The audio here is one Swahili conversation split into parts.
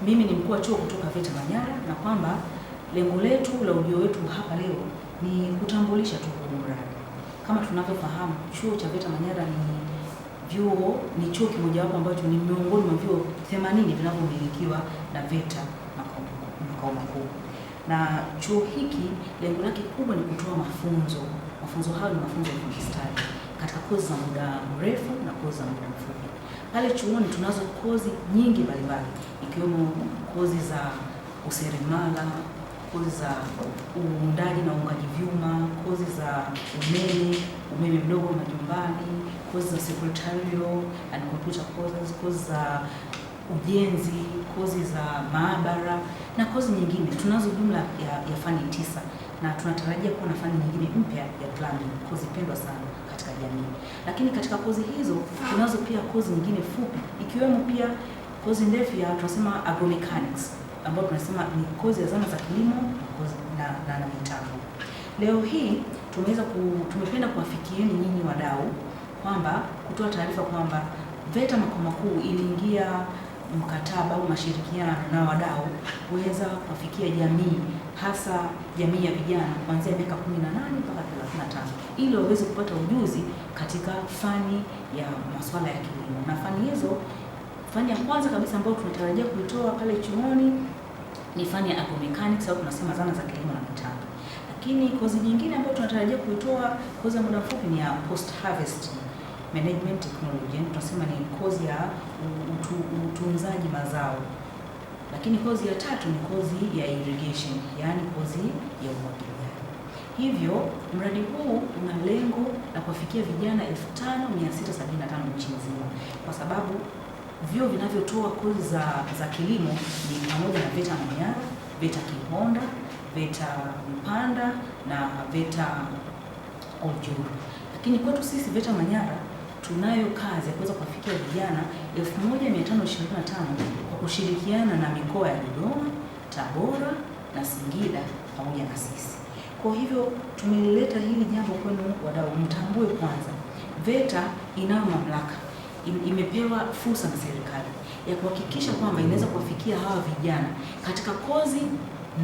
mimi ni mkuu wa chuo kutoka VETA Manyara, na kwamba lengo letu la ujio wetu hapa leo ni kutambulisha tu huu mradi. Kama tunavyofahamu, chuo cha VETA Manyara ni chuo kimojawapo ambacho ni miongoni mwa vyuo 80 vinavyomilikiwa na VETA makao makuu. Na chuo hiki lengo lake kubwa ni kutoa mafunzo. Mafunzo hayo ni mafunzo ya ufundi stadi katika kozi za muda mrefu na kozi za muda mfupi. Pale chuoni tunazo kozi nyingi mbalimbali, ikiwemo kozi za useremala, kozi za uundaji na uungaji vyuma, kozi za umeme mdogo majumbani, kozi za secretarial and computer courses, kozi za ujenzi, kozi za maabara na kozi nyingine. Tunazo jumla ya fani 9 na tunatarajia kuwa na fani nyingine mpya ya plumbing, kozi pendwa sana katika jamii. Lakini katika kozi hizo tunazo pia kozi nyingine fupi, ikiwemo pia kozi ndefu ya tunasema agromechanics, ambayo tunasema ni kozi ya zana za kilimo na mitambo. Leo hii tumependa kuwafikieni nyinyi wadau kwamba kutoa taarifa kwamba VETA makao makuu iliingia mkataba au mashirikiano na wadau kuweza kufikia jamii, hasa jamii ya vijana kuanzia miaka 18 mpaka 35, ili waweze kupata ujuzi katika fani ya masuala ya kilimo. Na fani ya kwanza kabisa ambayo tunatarajia kuitoa pale chuoni ni fani ya agromechanics au tunasema zana za kilimo na mitambo. Lakini kozi nyingine ambayo tunatarajia kuitoa, kozi ya muda mfupi, ni ya post harvest management technology, tunasema ni kozi ya utunzaji mazao. Lakini kozi ya tatu ni kozi ya irrigation, yaani kozi ya umwagiliaji. Hivyo mradi huu una lengo la kuwafikia vijana 5675 nchi nzima, kwa sababu vyuo vinavyotoa kozi za kilimo ni pamoja na VETA Manyara, VETA Kihonda, VETA Mpanda na VETA Oljuru. Lakini kwetu sisi VETA Manyara tunayo kazi ya kuweza kuwafikia vijana 1525 kwa kushirikiana na mikoa ya Dodoma, Tabora na Singida pamoja na sisi. Kwa hivyo tumeleta hili jambo kwenu wadau, mtambue kwanza VETA inayo mamlaka, imepewa fursa na serikali ya kuhakikisha kwamba inaweza kuwafikia hawa vijana katika kozi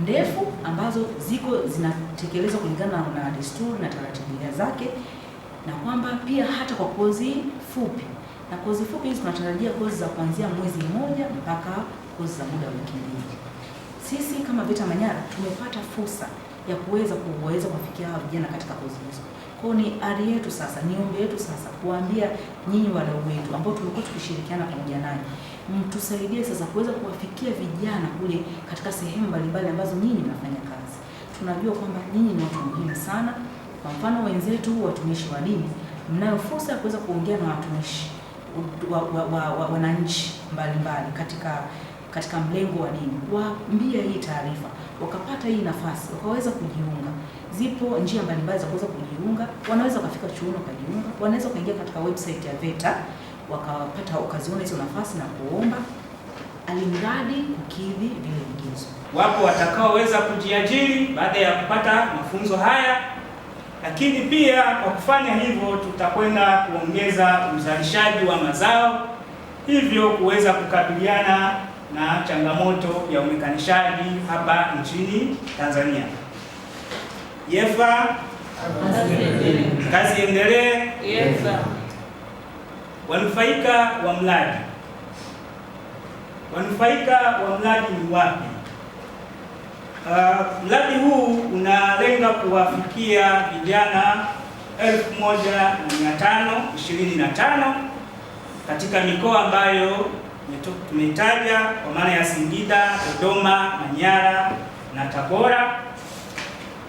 ndefu ambazo zinatekelezwa kulingana na desturi na taratibu zake, na kwamba pia hata kwa kozi fupi. Na kozi fupi hizi tunatarajia kozi za kuanzia mwezi mmoja mpaka kozi za muda wa wiki 2. Sisi kama VETA Manyara tumepata fursa ya kuweza kuwafikia hawa vijana katika kozi hizo. Kwa ni ari yetu sasa, ni ombi yetu sasa kuambia nyinyi wadau wetu ambao tumekuwa tukishirikiana pamoja nanyi, mtusaidie sasa kuweza kuwafikia vijana kule katika sehemu mbalimbali ambazo nyinyi mnafanya kazi. Tunajua kwamba nyinyi ni watu muhimu sana. Kwa mfano wenzetu watumishi wa dini, mnayo fursa ya kuweza kuongea na watumishi wananchi mbalimbali katika mlengo wa dini, waambie hii taarifa, wakapata hii nafasi, wakaweza kujiunga. Zipo njia mbalimbali za kuweza kujiunga. Wanaweza kufika chuoni kujiunga, wanaweza kuingia katika website ya VETA wakaziona hizo nafasi na kuomba, alimradi kukidhi vile vigezo. Wapo watakaoweza kujiajiri baada ya kupata mafunzo haya, lakini pia kwa kufanya hivyo tutakwenda kuongeza uzalishaji wa mazao, hivyo kuweza kukabiliana na changamoto ya umekanishaji hapa nchini Tanzania. YEFA kazi endelee. YEFA. Wanufaika wa mradi. Wanufaika wa mradi ni wapi? Mradi huu unalenga kuwafikia vijana 1525 katika mikoa ambayo tumetaja, kwa maana ya Singida, Dodoma, Manyara na Tabora.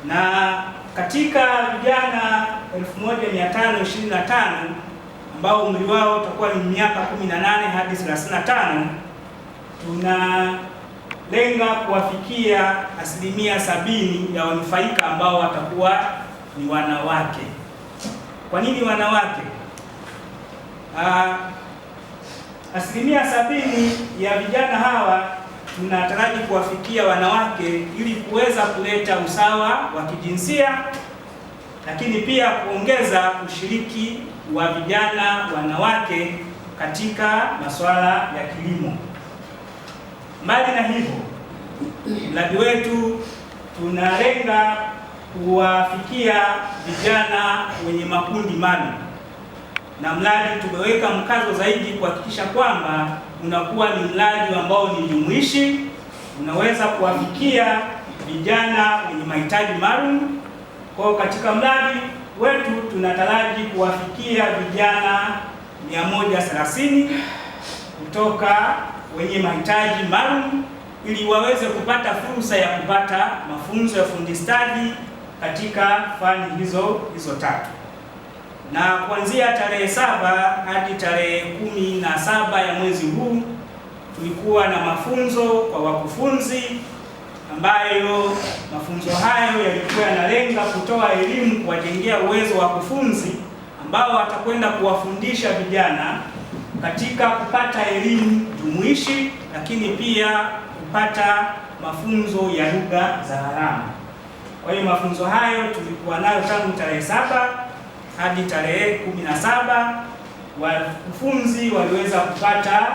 Na katika vijana 1525 ambao umri wao utakuwa ni miaka 18 hadi 35, tunalenga kuwafikia 70% ya wanufaika ambao watakuwa ni wanawake. Kwa nini wanawake? 70% ya vijana hawa tunataraji kuwafikia wanawake ili kuweza kuleta usawa wa kijinsia, lakini pia kuongeza ushiriki wa vijana wanawake katika masuala ya kilimo. Mbali na hivyo, mradi wetu tunalenga kuwafikia vijana wenye makundi maalum, na mradi tumeweka mkazo zaidi kuhakikisha kwamba unakuwa ni mradi ambao ni jumuishi, unaweza kuwafikia vijana wenye mahitaji maalum. Kwa katika mradi wetu tunataraji kuwafikia vijana 130 kutoka wenye mahitaji maalum ili waweze kupata fursa ya kupata mafunzo ya fundi stadi katika fani hizo tatu. Na kuanzia tarehe 7 hadi tarehe 17 ya mwezi huu tulikuwa na mafunzo kwa wakufunzi, ambayo mafunzo hayo yalikuwa yanalenga kutoa elimu, kuwajengea uwezo wa wakufunzi ambao watakwenda kuwafundisha vijana katika kupata elimu jumuishi, lakini pia kupata mafunzo ya lugha za alama. Kwa hiyo mafunzo hayo tulikuwa nayo tangu tarehe 7 hadi tarehe 17. Wakufunzi waliweza kupata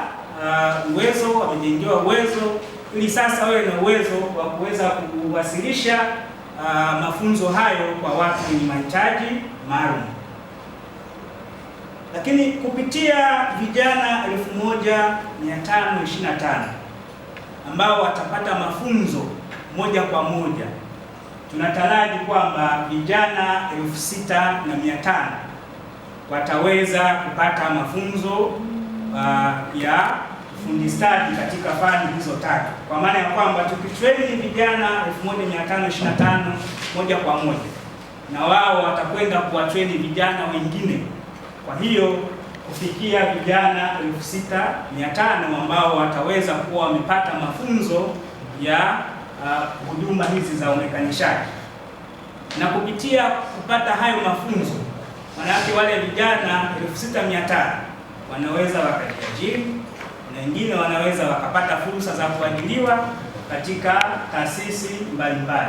uwezo, wamejengewa uwezo ili sasa wawe na uwezo wa kuweza kuwasilisha mafunzo hayo kwa watu wenye mahitaji maalum. Lakini kupitia vijana 1525 ambao watapata mafunzo moja kwa moja, tunataraji kwamba vijana 6500 wataweza kupata mafunzo ya fundi stadi katika fani hizo tatu, kwa maana ya kwamba tukitrain vijana 1525 moja kwa moja, na wao watakwenda kuwatrain vijana wengine. Kwa hiyo kufikia vijana 6500 ambao wataweza kuwa wamepata mafunzo ya huduma hizi za umekanishaji. Na kupitia kupata hayo mafunzo, manake wale vijana 6500 wanaweza wakajiajiri na wengine wanaweza wakapata fursa za kuajiriwa katika taasisi mbalimbali.